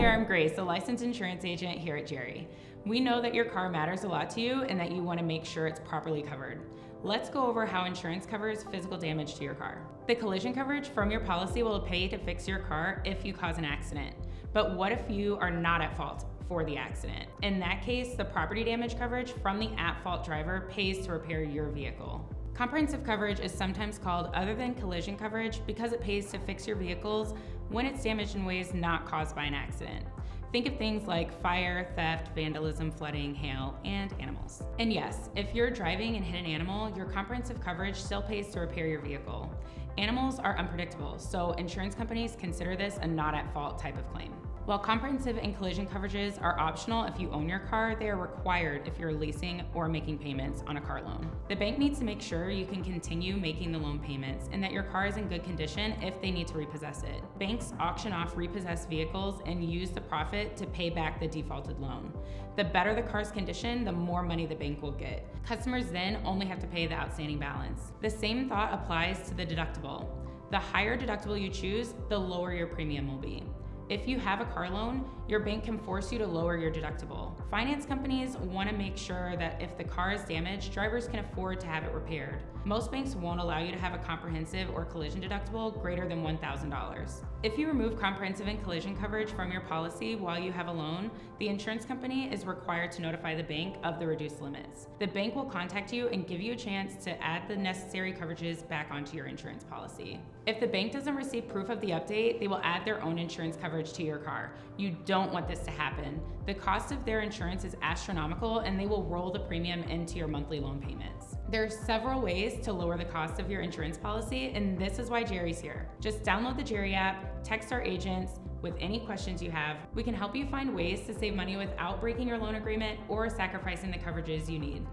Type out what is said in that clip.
there, I'm Grace, a licensed insurance agent here at Jerry. We know that your car matters a lot to you and that you want to make sure it's properly covered. Let's go over how insurance covers physical damage to your car. The collision coverage from your policy will pay to fix your car if you cause an accident. But what if you are not at fault for the accident? In that case, the property damage coverage from the at-fault driver pays to repair your vehicle. Comprehensive coverage is sometimes called other than collision coverage because it pays to fix your vehicles when it's damaged in ways not caused by an accident. Think of things like fire, theft, vandalism, flooding, hail, and animals. And yes, if you're driving and hit an animal, your comprehensive coverage still pays to repair your vehicle. Animals are unpredictable, so insurance companies consider this a not at fault type of claim. While comprehensive and collision coverages are optional if you own your car, they are required if you're leasing or making payments on a car loan. The bank needs to make sure you can continue making the loan payments and that your car is in good condition if they need to repossess it. Banks auction off repossessed vehicles and use the profit to pay back the defaulted loan. The better the car's condition, the more money the bank will get. Customers then only have to pay the outstanding balance. The same thought applies to the deductible. The higher deductible you choose, the lower your premium will be. If you have a car loan, your bank can force you to lower your deductible. Finance companies want to make sure that if the car is damaged, drivers can afford to have it repaired. Most banks won't allow you to have a comprehensive or collision deductible greater than $1,000. If you remove comprehensive and collision coverage from your policy while you have a loan, the insurance company is required to notify the bank of the reduced limits. The bank will contact you and give you a chance to add the necessary coverages back onto your insurance policy. If the bank doesn't receive proof of the update, they will add their own insurance coverage to your car. You don't want this to happen. The cost of their insurance is astronomical and they will roll the premium into your monthly loan payments. There are several ways to lower the cost of your insurance policy, and this is why Jerry's here. Just download the Jerry app, text our agents with any questions you have. We can help you find ways to save money without breaking your loan agreement or sacrificing the coverages you need.